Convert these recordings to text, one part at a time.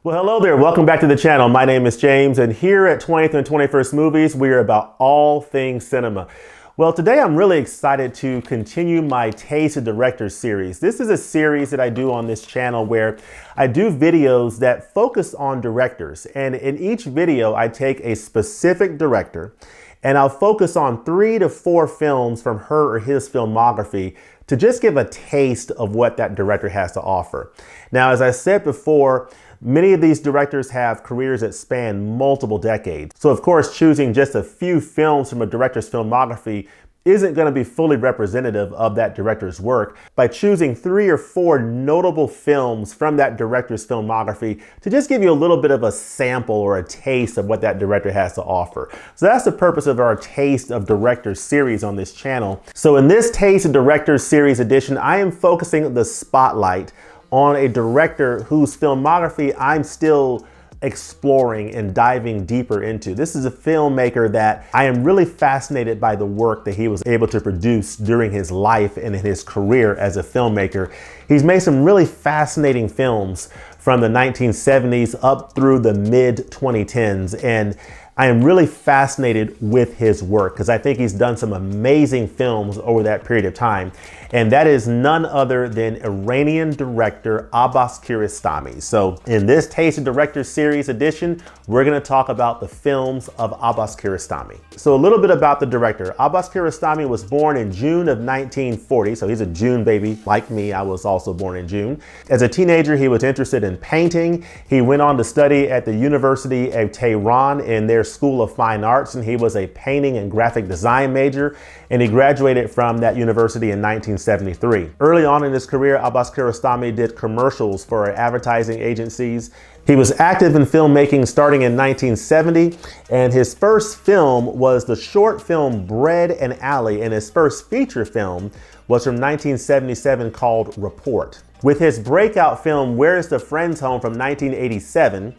Well, hello there. Welcome back to the channel. My name is James, and here at 20th and 21st Movies, we are about all things cinema. Well, today I'm really excited to continue my Taste of Directors series. This is a series that I do on this channel where I do videos that focus on directors. And in each video, I take a specific director and I'll focus on 3 to 4 films from her or his filmography to just give a taste of what that director has to offer. Now, as I said before, many of these directors have careers that span multiple decades. So of course, choosing just a few films from a director's filmography isn't going to be fully representative of that director's work. By choosing 3 or 4 notable films from that director's filmography to just give you a little bit of a sample or a taste of what that director has to offer. So that's the purpose of our Taste of Directors series on this channel. So in this Taste of Directors series edition, I am focusing the spotlight on a director whose filmography I'm still exploring and diving deeper into. This is a filmmaker that I am really fascinated by the work that he was able to produce during his life and in his career as a filmmaker. He's made some really fascinating films from the 1970s up through the mid-2010s, and I am really fascinated with his work because I think he's done some amazing films over that period of time. And that is none other than Iranian director Abbas Kiarostami. So in this Taste of Directors series edition, we're going to talk about the films of Abbas Kiarostami. So a little bit about the director. Abbas Kiarostami was born in June of 1940. So he's a June baby. Like me, I was also born in June. As a teenager, he was interested in painting. He went on to study at the University of Tehran in their School of Fine Arts, and he was a painting and graphic design major, and he graduated from that university in 1973. Early on in his career, Abbas Kiarostami did commercials for advertising agencies. He was active in filmmaking starting in 1970, and his first film was the short film Bread and Alley, and his first feature film was from 1977 called Report. With his breakout film Where's the Friends Home from 1987,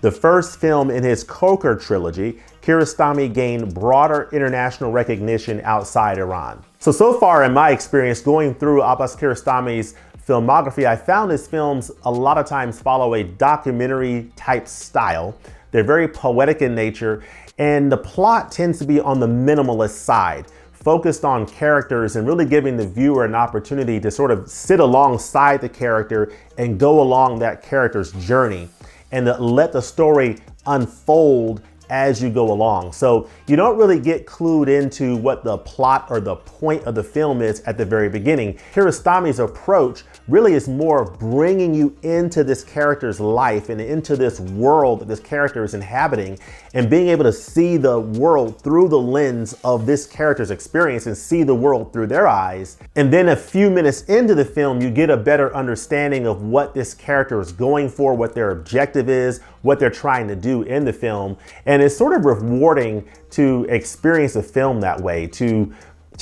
the first film in his Coker trilogy, Kiarostami gained broader international recognition outside Iran. So far in my experience going through Abbas Kiarostami's filmography, I found his films a lot of times follow a documentary type style. They're very poetic in nature, and the plot tends to be on the minimalist side, focused on characters and really giving the viewer an opportunity to sort of sit alongside the character and go along that character's journey and let the story unfold as you go along. So you don't really get clued into what the plot or the point of the film is at the very beginning. Kiarostami's approach really is more bringing you into this character's life and into this world that this character is inhabiting, and being able to see the world through the lens of this character's experience and see the world through their eyes. And then a few minutes into the film, you get a better understanding of what this character is going for, what their objective is, what they're trying to do in the film. And it's sort of rewarding to experience a film that way, to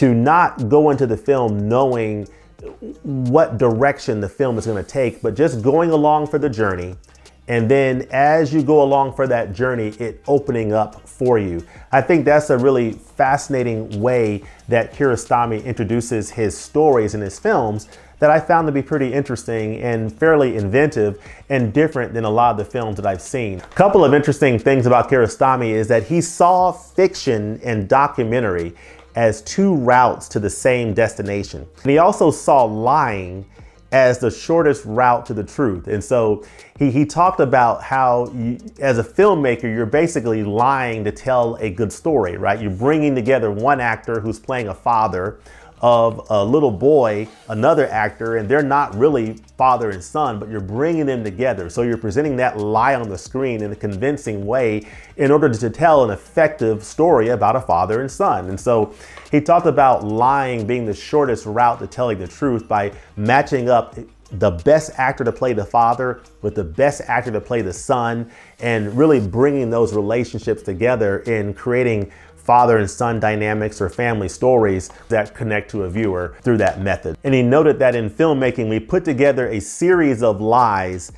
not go into the film knowing what direction the film is going to take, but just going along for the journey. And then as you go along for that journey, it opening up for you. I think that's a really fascinating way that Kiarostami introduces his stories in his films that I found to be pretty interesting and fairly inventive and different than a lot of the films that I've seen. A couple of interesting things about Kiarostami is that he saw fiction and documentary as 2 routes to the same destination. And he also saw lying as the shortest route to the truth. And so he talked about how as a filmmaker, you're basically lying to tell a good story, right? You're bringing together one actor who's playing a father of a little boy, another actor, and they're not really father and son, but you're bringing them together. So you're presenting that lie on the screen in a convincing way in order to tell an effective story about a father and son. And so he talked about lying being the shortest route to telling the truth by matching up the best actor to play the father with the best actor to play the son, and really bringing those relationships together in creating father and son dynamics or family stories that connect to a viewer through that method. And he noted that in filmmaking, we put together a series of lies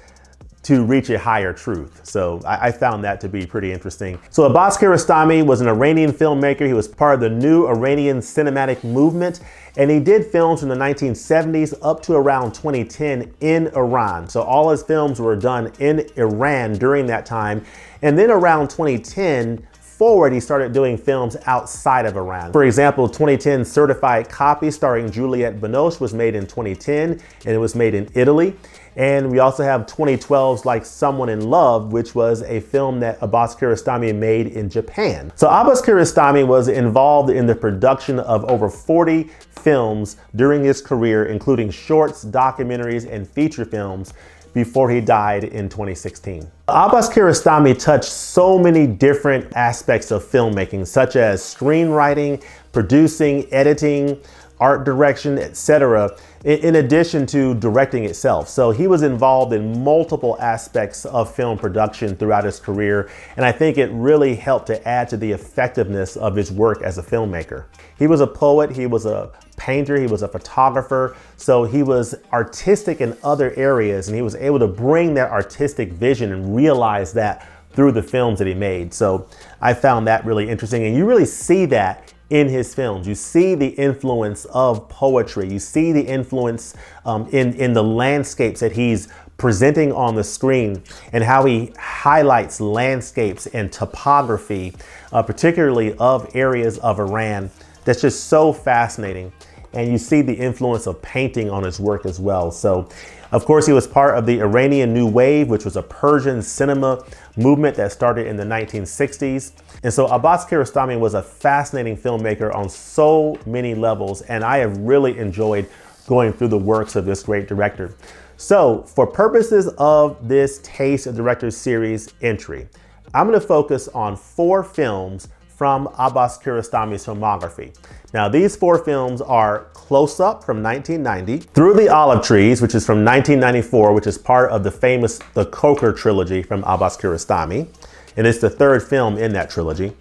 to reach a higher truth. So I found that to be pretty interesting. So Abbas Kiarostami was an Iranian filmmaker. He was part of the new Iranian cinematic movement, and he did films from the 1970s up to around 2010 in Iran. So all his films were done in Iran during that time. And then around 2010 forward, he started doing films outside of Iran. For example, 2010 Certified Copy starring Juliette Binoche was made in 2010, and it was made in Italy. And we also have 2012's Like Someone in Love, which was a film that Abbas Kiarostami made in Japan. So Abbas Kiarostami was involved in the production of over 40 films during his career, including shorts, documentaries, and feature films, before he died in 2016. Abbas Kiarostami touched so many different aspects of filmmaking, such as screenwriting, producing, editing, art direction, etc., in addition to directing itself. So he was involved in multiple aspects of film production throughout his career, and I think it really helped to add to the effectiveness of his work as a filmmaker. He was a poet, he was a painter, he was a photographer, so he was artistic in other areas, and he was able to bring that artistic vision and realize that through the films that he made. So I found that really interesting, and you really see that in his films. You see the influence of poetry. You see the influence in the landscapes that he's presenting on the screen, and how he highlights landscapes and topography, particularly of areas of Iran. That's just so fascinating. And you see the influence of painting on his work as well. So, of course, he was part of the Iranian New Wave, which was a Persian cinema movement that started in the 1960s. And so Abbas Kiarostami was a fascinating filmmaker on so many levels, and I have really enjoyed going through the works of this great director. So, for purposes of this Taste of Directors series entry, I'm going to focus on 4 films from Abbas Kiarostami's filmography. Now, these 4 films are Close Up from 1990, Through the Olive Trees, which is from 1994, which is part of the famous The Coker trilogy from Abbas Kiarostami, and it's the 3rd film in that trilogy,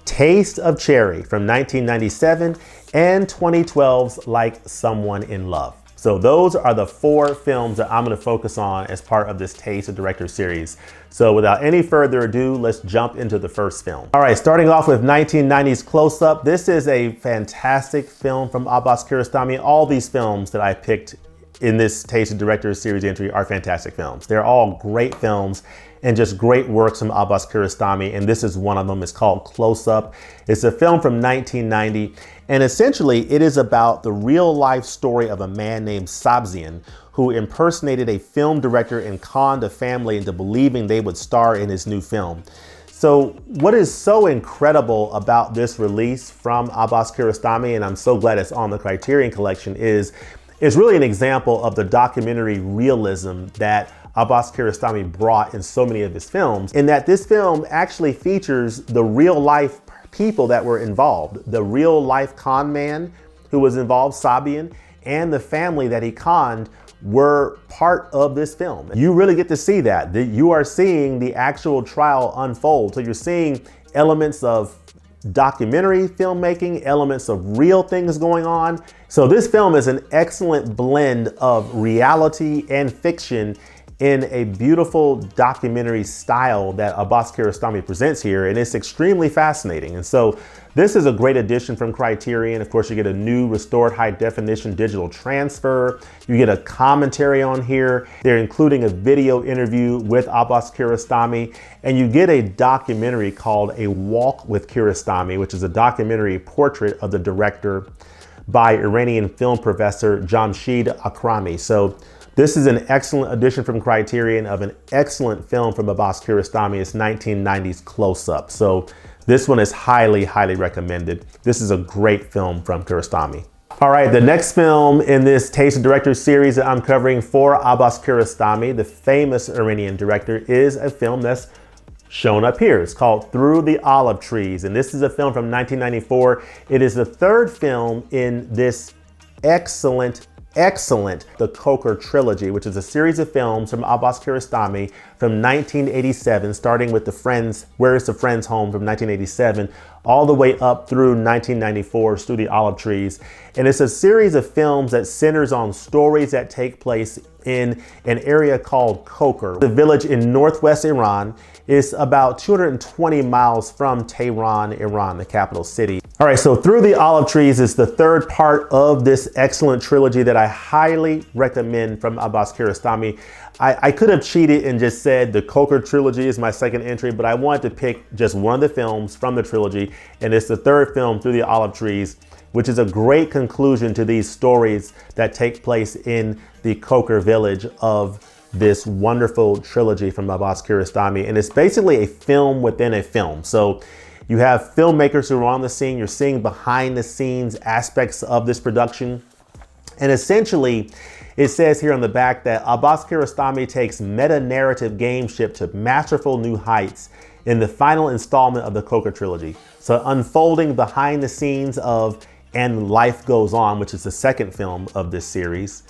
Taste of Cherry from 1997, and 2012's Like Someone in Love. So those are the 4 films that I'm going to focus on as part of this Taste of Directors series. So without any further ado, let's jump into the first film. All right, starting off with 1990's Close Up. This is a fantastic film from Abbas Kiarostami. All these films that I picked in this Taste of Directors series entry are fantastic films. They're all great films and just great works from Abbas Kiarostami, and this is one of them. It's called Close Up. It's a film from 1990, and essentially it is about the real life story of a man named Sabzian, who impersonated a film director and conned a family into believing they would star in his new film. So what is so incredible about this release from Abbas Kiarostami, and I'm so glad it's on the Criterion Collection, is really an example of the documentary realism that Abbas Kiarostami brought in so many of his films, in that this film actually features the real life people that were involved. The real life con man who was involved, Sabian, and the family that he conned were part of this film. You really get to see that. You are seeing the actual trial unfold. So you're seeing elements of documentary filmmaking, elements of real things going on. So this film is an excellent blend of reality and fiction in a beautiful documentary style that Abbas Kiarostami presents here, and it's extremely fascinating. And so this is a great addition from Criterion. Of course, you get a new restored high definition digital transfer. You get a commentary on here. They're including a video interview with Abbas Kiarostami, and you get a documentary called A Walk with Kiarostami, which is a documentary portrait of the director by Iranian film professor Jamshid Akrami. So this is an excellent addition from Criterion of an excellent film from Abbas Kiarostami. It's 1990's Close Up. So this one is highly, highly recommended. This is a great film from Kiarostami. All right, the next film in this Taste of Directors series that I'm covering for Abbas Kiarostami, the famous Iranian director, is a film that's shown up here. It's called Through the Olive Trees, and this is a film from 1994. It is the 3rd film in this excellent The Coker trilogy, which is a series of films from Abbas Kiarostami from 1987, starting with Where is the Friends Home from 1987, all the way up through 1994, Through the Olive Trees. And it's a series of films that centers on stories that take place in an area called Kokar, the village in northwest Iran. It's about 220 miles from Tehran, Iran, the capital city. All right, so Through the Olive Trees is the third part of this excellent trilogy that I highly recommend from Abbas Kiarostami. I could have cheated and just said the Kokar trilogy is my second entry, but I wanted to pick just one of the films from the trilogy, and it's the third film, Through the Olive Trees, which is a great conclusion to these stories that take place in the Kokar village of this wonderful trilogy from Abbas Kiarostami. And it's basically a film within a film. So you have filmmakers who are on the scene. You're seeing behind the scenes aspects of this production. And essentially, it says here on the back that Abbas Kiarostami takes meta-narrative gameship to masterful new heights in the final installment of the Kokar trilogy. So unfolding behind the scenes of And Life Goes On, which is the second film of this series.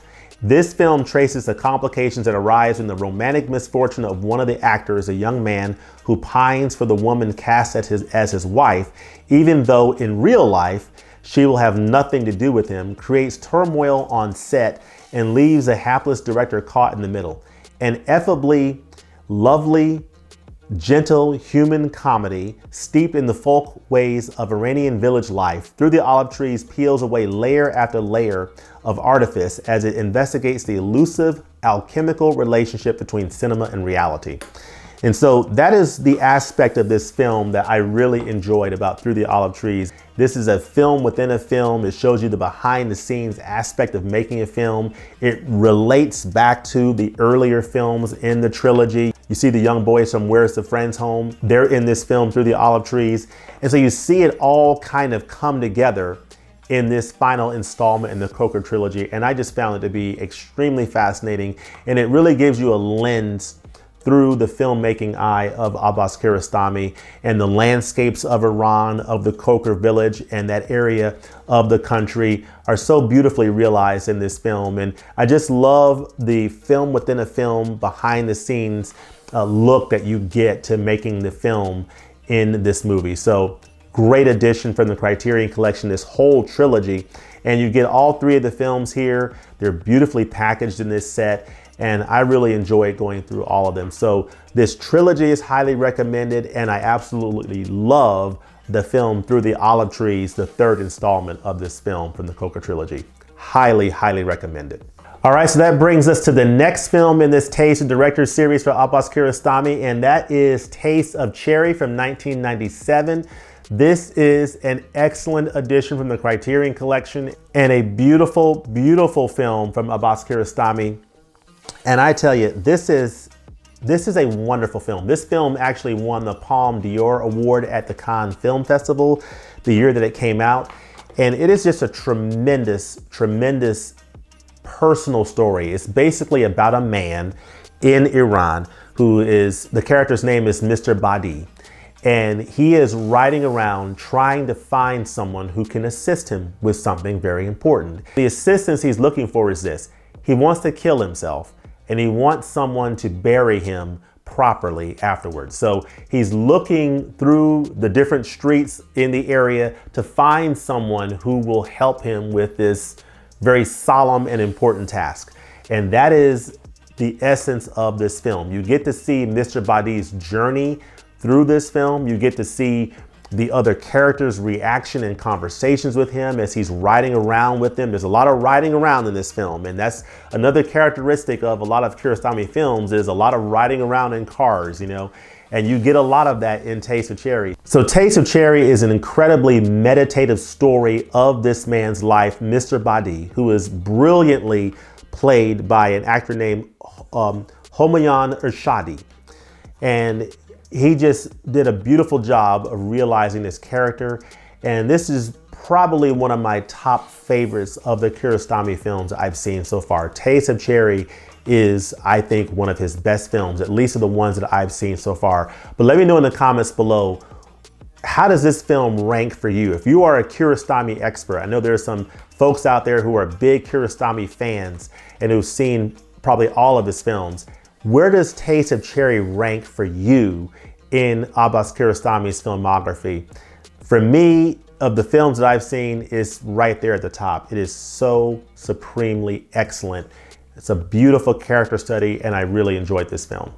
This film traces the complications that arise in the romantic misfortune of one of the actors, a young man who pines for the woman cast as his wife, even though in real life, she will have nothing to do with him, creates turmoil on set, and leaves a hapless director caught in the middle. An effably lovely, gentle human comedy steeped in the folk ways of Iranian village life, Through the Olive Trees peels away layer after layer of artifice as it investigates the elusive alchemical relationship between cinema and reality. And so that is the aspect of this film that I really enjoyed about Through the Olive Trees. This is a film within a film. It shows you the behind the scenes aspect of making a film. It relates back to the earlier films in the trilogy. You see the young boys from Where's the Friends Home? They're in this film, Through the Olive Trees. And so you see it all kind of come together in this final installment in the Kokar trilogy. And I just found it to be extremely fascinating. And it really gives you a lens through the filmmaking eye of Abbas Kiarostami, and the landscapes of Iran, of the Kokar village, and that area of the country are so beautifully realized in this film. And I just love the film within a film, behind the scenes look that you get to making the film in this movie. So great addition from the Criterion Collection, this whole trilogy. And you get all three of the films here. They're beautifully packaged in this set, and I really enjoyed going through all of them. So this trilogy is highly recommended, and I absolutely love the film Through the Olive Trees, the third installment of this film from the Kokar trilogy. Highly, highly recommended. All right, so that brings us to the next film in this Taste of Director series for Abbas Kiarostami, and that is Taste of Cherry from 1997. This is an excellent addition from the Criterion Collection and a beautiful, beautiful film from Abbas Kiarostami. And I tell you, this is a wonderful film. This film actually won the Palme d'Or Award at the Cannes Film Festival the year that it came out. And it is just a tremendous, tremendous personal story. It's basically about a man in Iran the character's name is Mr. Badi. And he is riding around trying to find someone who can assist him with something very important. The assistance he's looking for is this. He wants to kill himself, and he wants someone to bury him properly afterwards. So he's looking through the different streets in the area to find someone who will help him with this very solemn and important task. And that is the essence of this film. You get to see Mr. Badi's journey through this film. You get to see the other characters' reaction and conversations with him as he's riding around with them. There's a lot of riding around in this film, and that's another characteristic of a lot of Kiarostami films, is a lot of riding around in cars, you know, and you get a lot of that in Taste of Cherry. So Taste of Cherry is an incredibly meditative story of this man's life, Mr. Badi, who is brilliantly played by an actor named Homayoun Ershadi. And he just did a beautiful job of realizing this character. And this is probably one of my top favorites of the Kiarostami films I've seen so far. Taste of Cherry is, I think, one of his best films, at least of the ones that I've seen so far. But let me know in the comments below, how does this film rank for you? If you are a Kiarostami expert, I know there's some folks out there who are big Kiarostami fans and who've seen probably all of his films. Where does Taste of Cherry rank for you in Abbas Kiarostami's filmography? For me, of the films that I've seen, it's right there at the top. It is so supremely excellent. It's a beautiful character study, and I really enjoyed this film.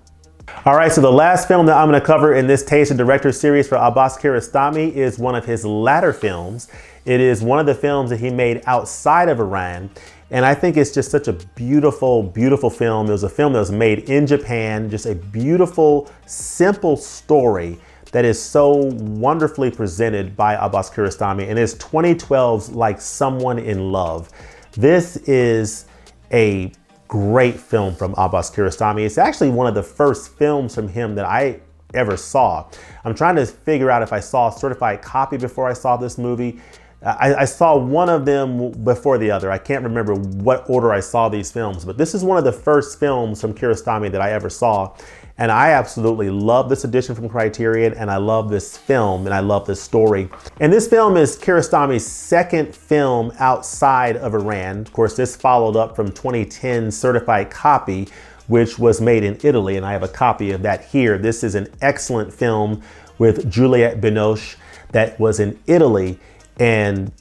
All right, so the last film that I'm going to cover in this Taste of Director series for Abbas Kiarostami is one of his latter films. It is one of the films that he made outside of Iran, and I think it's just such a beautiful, beautiful film. It was a film that was made in Japan, just a beautiful, simple story that is so wonderfully presented by Abbas Kiarostami, and it's 2012's Like Someone in Love. This is a great film from Abbas Kiarostami. It's actually one of the first films from him that I ever saw. I'm trying to figure out if I saw a certified copy before I saw this movie. I saw one of them before the other. I can't remember what order I saw these films, but this is one of the first films from Kiarostami that I ever saw. And I absolutely love this edition from Criterion, and I love this film, and I love this story. And this film is Kiarostami's second film outside of Iran. Of course, this followed up from 2010's Certified Copy, which was made in Italy, and I have a copy of that here. This is an excellent film with Juliette Binoche that was in Italy, and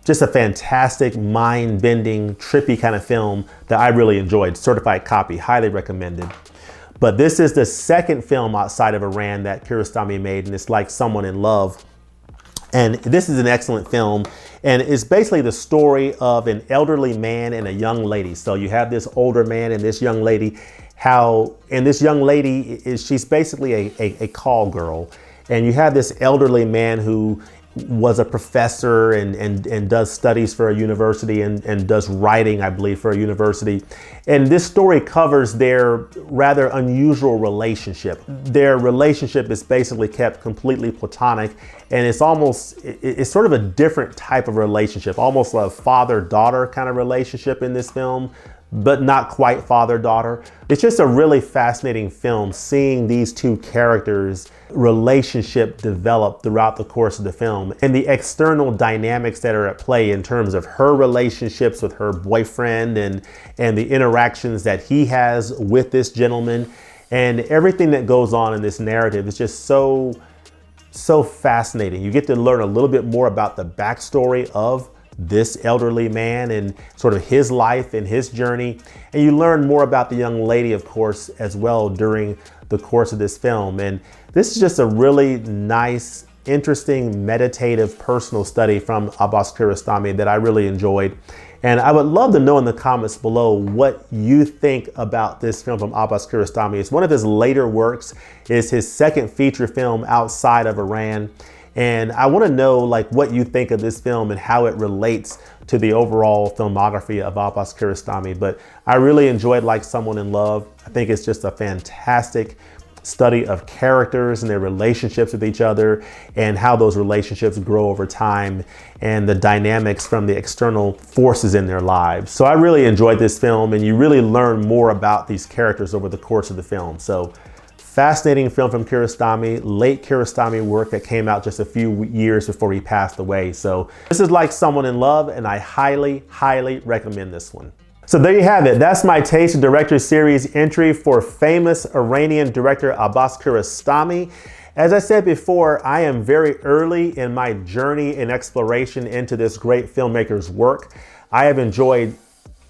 just a fantastic, mind-bending, trippy kind of film that I really enjoyed. Certified Copy, highly recommended. But this is the second film outside of Iran that Kiarostami made, and it's Like Someone in Love. And this is an excellent film, and it's basically the story of an elderly man and a young lady. So you have this older man and this young lady, and this young lady she's basically a call girl. And you have this elderly man who was a professor and does studies for a university and does writing, I believe, for a university. And this story covers their rather unusual relationship. Their relationship is basically kept completely platonic, and it's sort of a different type of relationship, almost a father-daughter kind of relationship in this film, but not quite father-daughter. It's just a really fascinating film, seeing these two characters' relationship develop throughout the course of the film, and the external dynamics that are at play in terms of her relationships with her boyfriend and the interactions that he has with this gentleman, and everything that goes on in this narrative is just so fascinating. You get to learn a little bit more about the backstory of this elderly man and sort of his life and his journey. And you learn more about the young lady, of course, as well during the course of this film. And this is just a really nice, interesting, meditative, personal study from Abbas Kiarostami that I really enjoyed. And I would love to know in the comments below what you think about this film from Abbas Kiarostami. It's one of his later works. It's his second feature film outside of Iran. And I want to know what you think of this film and how it relates to the overall filmography of Abbas Kiarostami. But I really enjoyed Like Someone in Love. I think it's just a fantastic study of characters and their relationships with each other and how those relationships grow over time and the dynamics from the external forces in their lives. So I really enjoyed this film, and you really learn more about these characters over the course of the film. So fascinating film from Kiarostami, late Kiarostami work that came out just a few years before he passed away. So this is Like Someone in Love, and I highly, highly recommend this one. So there you have it. That's my Taste of Director series entry for famous Iranian director Abbas Kiarostami. As I said before, I am very early in my journey and exploration into this great filmmaker's work. I have enjoyed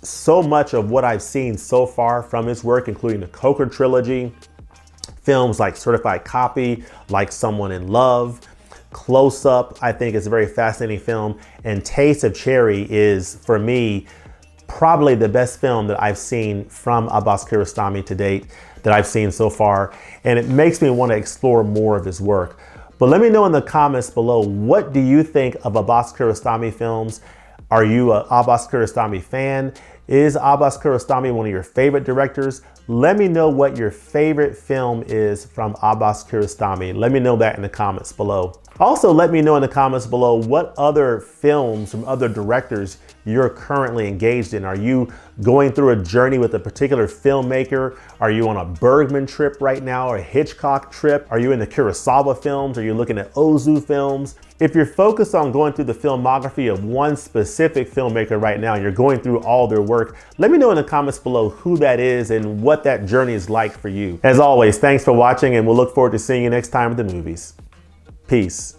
so much of what I've seen so far from his work, including the Coker trilogy, films like Certified Copy, Like Someone in Love, Close Up, I think is a very fascinating film. And Taste of Cherry is, for me, probably the best film that I've seen from Abbas Kiarostami to date, that I've seen so far. And it makes me want to explore more of his work. But let me know in the comments below, what do you think of Abbas Kiarostami films? Are you an Abbas Kiarostami fan? Is Abbas Kiarostami one of your favorite directors? Let me know what your favorite film is from Abbas Kiarostami. Let me know that in the comments below. Also, let me know in the comments below what other films from other directors you're currently engaged in. Are you going through a journey with a particular filmmaker? Are you on a Bergman trip right now, or a Hitchcock trip? Are you in the Kurosawa films? Are you looking at Ozu films? If you're focused on going through the filmography of one specific filmmaker right now, and you're going through all their work, let me know in the comments below who that is and what that journey is like for you. As always, thanks for watching, and we'll look forward to seeing you next time at the movies. Peace.